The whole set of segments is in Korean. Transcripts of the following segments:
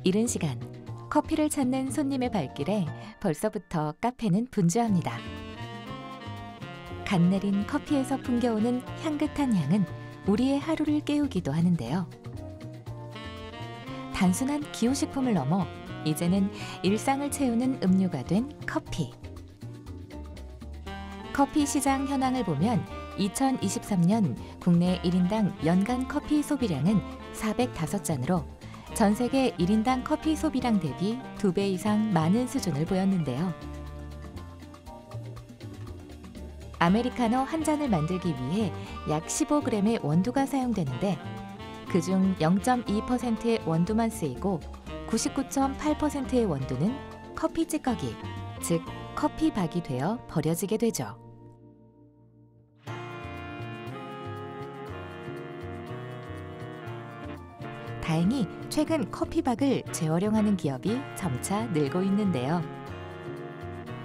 이른 시간, 커피를 찾는 손님의 발길에 벌써부터 카페는 분주합니다. 갓 내린 커피에서 풍겨오는 향긋한 향은 우리의 하루를 깨우기도 하는데요. 단순한 기호식품을 넘어 이제는 일상을 채우는 음료가 된 커피. 커피 시장 현황을 보면 2023년 국내 1인당 연간 커피 소비량은 405잔으로 전 세계 1인당 커피 소비량 대비 2배 이상 많은 수준을 보였는데요. 아메리카노 한 잔을 만들기 위해 약 15g의 원두가 사용되는데 그중 0.2%의 원두만 쓰이고 99.8%의 원두는 커피 찌꺼기, 즉 커피박이 되어 버려지게 되죠. 다행히 최근 커피박을 재활용하는 기업이 점차 늘고 있는데요.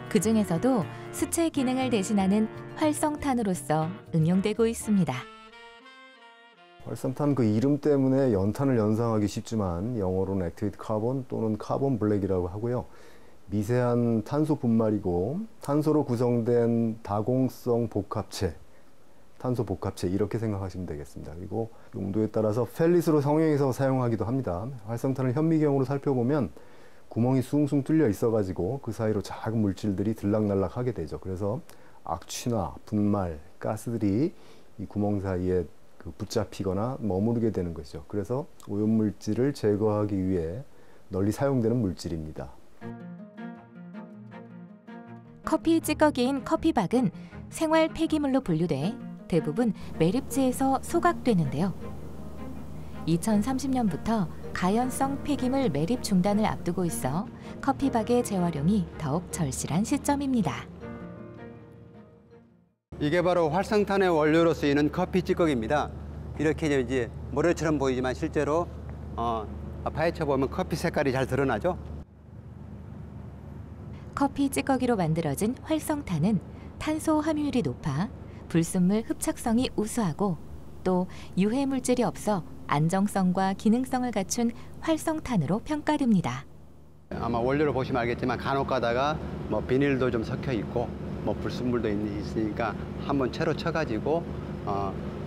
그 중에서도 수채 기능을 대신하는 활성탄으로서 응용되고 있습니다. 활성탄 그 이름 때문에 연탄을 연상하기 쉽지만 영어로는 액티베이트 카본 또는 카본 블랙이라고 하고요. 미세한 탄소 분말이고 탄소로 구성된 다공성 복합체, 탄소 복합체 이렇게 생각하시면 되겠습니다. 그리고 용도에 따라서 펠릿으로 성형해서 사용하기도 합니다. 활성탄을 현미경으로 살펴보면 구멍이 숭숭 뚫려 있어가지고 그 사이로 작은 물질들이 들락날락 하게 되죠. 그래서 악취나 분말, 가스들이 이 구멍 사이에 붙잡히거나 머무르게 되는 것이죠. 그래서 오염물질을 제거하기 위해 널리 사용되는 물질입니다. 커피 찌꺼기인 커피박은 생활 폐기물로 분류돼 대부분 매립지에서 소각되는데요. 2030년부터 가연성 폐기물 매립 중단을 앞두고 있어 커피박의 재활용이 더욱 절실한 시점입니다. 이게 바로 활성탄의 원료로 쓰이는 커피 찌꺼기입니다. 이렇게 이제 모래처럼 보이지만 실제로 파헤쳐 보면 커피 색깔이 잘 드러나죠. 커피 찌꺼기로 만들어진 활성탄은 탄소 함유율이 높아 불순물 흡착성이 우수하고 또 유해 물질이 없어 안정성과 기능성을 갖춘 활성탄으로 평가됩니다. 아마 원료를 보시면 알겠지만 간혹 가다가 뭐 비닐도 좀 섞여 있고 뭐 불순물도 있으니까 한번 채로 쳐가지고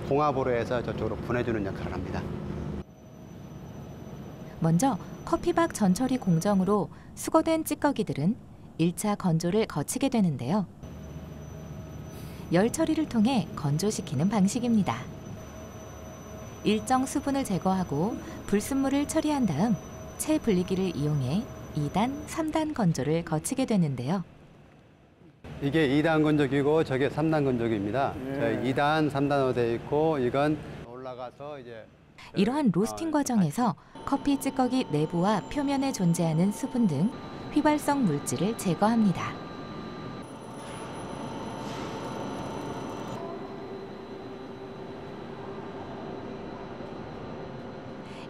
공합으로 해서 저쪽으로 보내주는 역할을 합니다. 먼저 커피박 전처리 공정으로 수거된 찌꺼기들은 1차 건조를 거치게 되는데요. 열 처리를 통해 건조시키는 방식입니다. 일정 수분을 제거하고 불순물을 처리한 다음 채 분리기를 이용해 2단, 3단 건조를 거치게 되는데요. 이게 2단 건조기고 저게 3단 건조기입니다. 2단, 3단으로 되어 있고 이건 올라가서 이제 이러한 로스팅 과정에서 커피 찌꺼기 내부와 표면에 존재하는 수분 등 휘발성 물질을 제거합니다.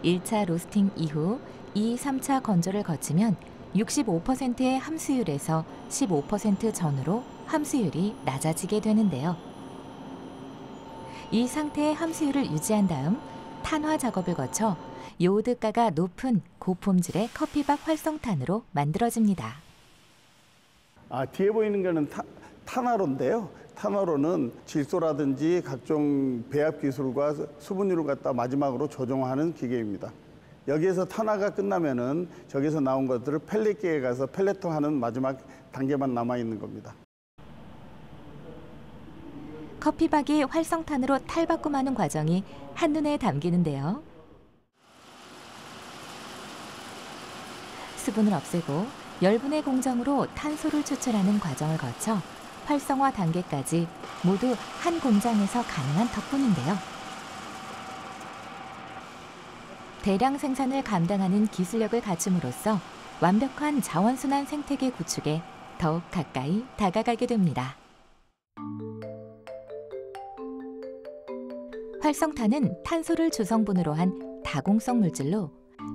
(1차) 로스팅 이후 2, 3차 건조를 거치면 65%의 함수율에서 15% 전후로 함수율이 낮아지게 되는데요. 이 상태의 함수율을 유지한 다음 탄화 작업을 거쳐 요오드가가 높은 고품질의 커피박 활성탄으로 만들어집니다. 뒤에 보이는 거는 탄화로인데요. 탄화로는 질소라든지 각종 배합 기술과 수분율을 갖다 마지막으로 조정하는 기계입니다. 여기에서 탄화가 끝나면은 저기서 나온 것들을 펠렛기에 가서 펠렛화하는 마지막 단계만 남아 있는 겁니다. 커피박이 활성탄으로 탈바꿈하는 과정이 한눈에 담기는데요. 수분을 없애고 열분해 공정으로 탄소를 추출하는 과정을 거쳐 활성화 단계까지 모두 한 공장에서 가능한 덕분인데요. 대량 생산을 감당하는 기술력을 갖춤으로써 완벽한 자원순환 생태계 구축에 더욱 가까이 다가가게 됩니다. 활성탄은 탄소를 주성분으로 한 다공성 물질로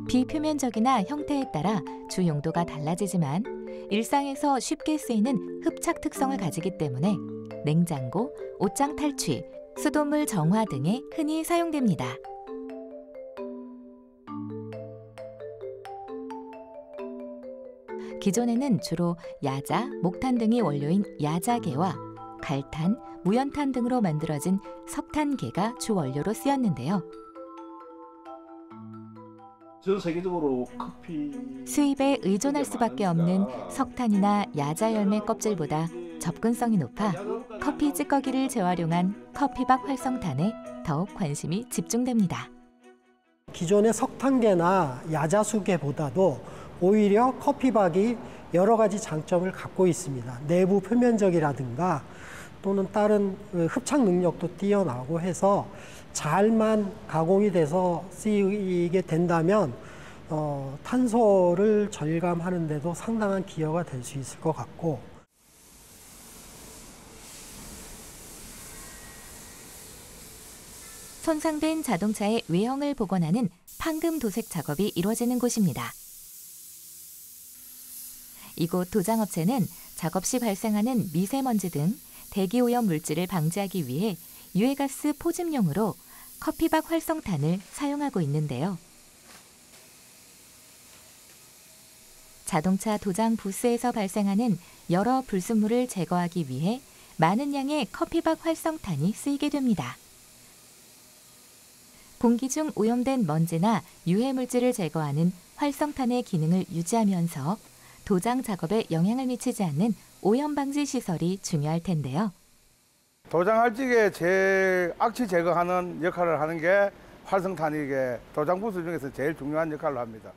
비표면적이나 형태에 따라 주 용도가 달라지지만 일상에서 쉽게 쓰이는 흡착 특성을 가지기 때문에 냉장고, 옷장 탈취, 수돗물 정화 등에 흔히 사용됩니다. 기존에는 주로 야자, 목탄 등이 원료인 야자계와 갈탄, 무연탄 등으로 만들어진 석탄계가 주 원료로 쓰였는데요. 전 세계적으로 커피 수입에 의존할 수밖에 없는 석탄이나 야자 열매 껍질보다 접근성이 높아 커피 찌꺼기를 재활용한 커피박 활성탄에 더욱 관심이 집중됩니다. 기존의 석탄계나 야자수계보다도 오히려 커피박이 여러 가지 장점을 갖고 있습니다. 내부 표면적이라든가 또는 다른 흡착 능력도 뛰어나고 해서 잘만 가공이 돼서 쓰이게 된다면 탄소를 절감하는 데도 상당한 기여가 될 수 있을 것 같고, 손상된 자동차의 외형을 복원하는 판금 도색 작업이 이루어지는 곳입니다. 이곳 도장업체는 작업 시 발생하는 미세먼지 등 대기오염 물질을 방지하기 위해 유해가스 포집용으로 커피박 활성탄을 사용하고 있는데요. 자동차 도장 부스에서 발생하는 여러 불순물을 제거하기 위해 많은 양의 커피박 활성탄이 쓰이게 됩니다. 공기 중 오염된 먼지나 유해 물질을 제거하는 활성탄의 기능을 유지하면서 도장 작업에 영향을 미치지 않는 오염 방지 시설이 중요할 텐데요. 도장할 적에 악취 제거하는 역할을 하는 게 활성탄이게 도장 부수 중에서 제일 중요한 역할을 합니다.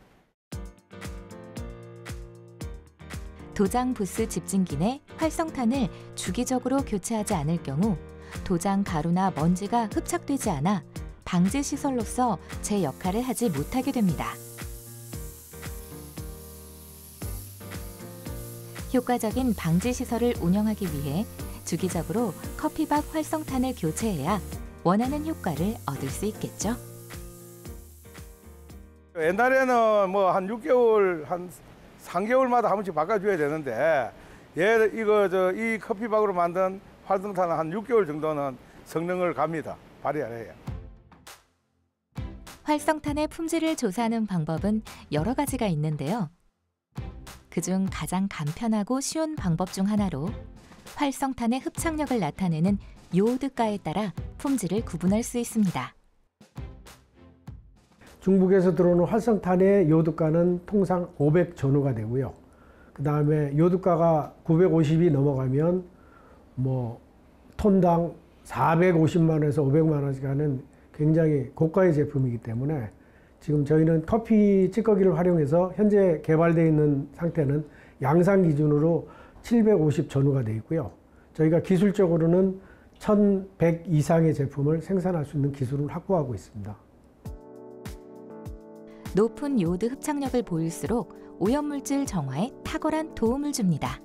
도장 부스 집진기 내 활성탄을 주기적으로 교체하지 않을 경우 도장 가루나 먼지가 흡착되지 않아 방지 시설로서 제 역할을 하지 못하게 됩니다. 효과적인 방지 시설을 운영하기 위해 주기적으로 커피박 활성탄을 교체해야 원하는 효과를 얻을 수 있겠죠. 옛날에는 뭐 한 6개월, 한 3개월마다 한 번씩 바꿔줘야 되는데 이 커피박으로 만든 활성탄은 한 6개월 정도는 성능을 갑니다. 발휘해야. 활성탄의 품질을 조사하는 방법은 여러 가지가 있는데요. 그중 가장 간편하고 쉬운 방법 중 하나로 활성탄의 흡착력을 나타내는 요오드가에 따라 품질을 구분할 수 있습니다. 중국에서 들어오는 활성탄의 요오드가는 통상 500 전후가 되고요. 그 다음에 요오드가가 950이 넘어가면 뭐 톤당 450만 원에서 500만 원씩 하는 굉장히 고가의 제품이기 때문에 지금 저희는 커피 찌꺼기를 활용해서 현재 개발되어 있는 상태는 양산 기준으로 750 전후가 되어 있고요. 저희가 기술적으로는 1100 이상의 제품을 생산할 수 있는 기술을 확보하고 있습니다. 높은 요오드 흡착력을 보일수록 오염물질 정화에 탁월한 도움을 줍니다.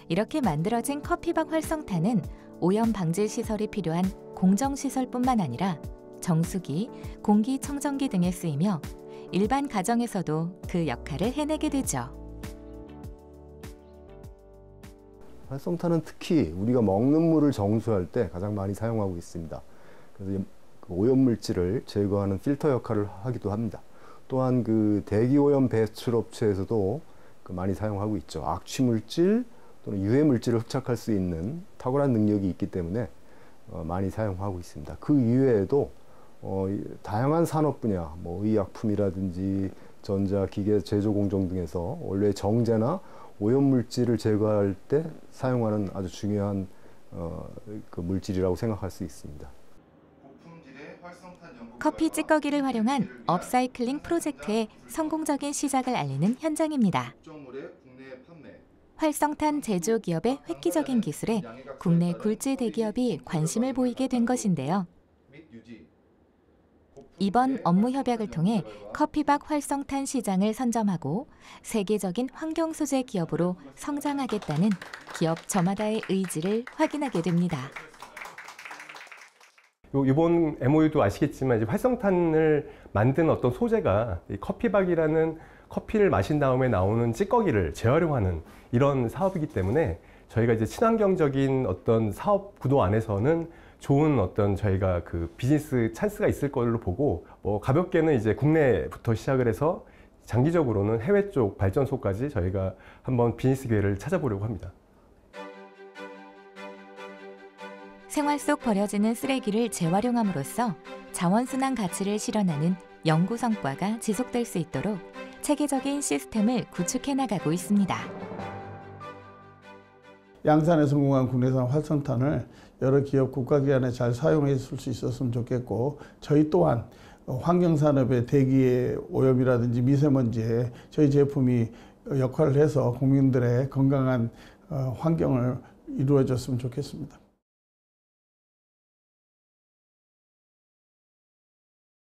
이렇게 만들어진 커피박 활성탄은 오염 방지 시설이 필요한 공정시설뿐만 아니라 정수기, 공기청정기 등에 쓰이며 일반 가정에서도 그 역할을 해내게 되죠. 활성탄은 특히 우리가 먹는 물을 정수할 때 가장 많이 사용하고 있습니다. 그래서 오염물질을 제거하는 필터 역할을 하기도 합니다. 또한 그 대기오염 배출 업체에서도 많이 사용하고 있죠. 악취물질 또는 유해물질을 흡착할 수 있는 탁월한 능력이 있기 때문에 많이 사용하고 있습니다. 그 이외에도 다양한 산업 분야, 뭐 의약품이라든지 전자, 기계, 제조 공정 등에서 원래 정제나 오염물질을 제거할 때 사용하는 아주 중요한 그 물질이라고 생각할 수 있습니다. 커피 찌꺼기를 활용한 업사이클링 프로젝트의 성공적인 시작을 알리는 현장입니다. 활성탄 제조 기업의 획기적인 기술에 국내 굴지 대기업이 관심을 보이게 된 것인데요. 이번 업무 협약을 통해 커피박 활성탄 시장을 선점하고 세계적인 환경 소재 기업으로 성장하겠다는 기업 저마다의 의지를 확인하게 됩니다. 이번 MOU도 아시겠지만 이제 활성탄을 만든 어떤 소재가 이 커피박이라는 커피를 마신 다음에 나오는 찌꺼기를 재활용하는 이런 사업이기 때문에 저희가 이제 친환경적인 어떤 사업 구도 안에서는 좋은 어떤 저희가 그 비즈니스 찬스가 있을 걸로 보고 가볍게는 이제 국내부터 시작을 해서 장기적으로는 해외 쪽 발전소까지 저희가 한번 비즈니스 기회를 찾아보려고 합니다. 생활 속 버려지는 쓰레기를 재활용함으로써 자원순환 가치를 실현하는 연구 성과가 지속될 수 있도록 체계적인 시스템을 구축해 나가고 있습니다. 양산에 성공한 국내산 활성탄을 여러 기업 국가기관에 잘 사용했을 수 있었으면 좋겠고, 저희 또한 환경산업의 대기의 오염이라든지 미세먼지에 저희 제품이 역할을 해서 국민들의 건강한 환경을 이루어졌으면 좋겠습니다.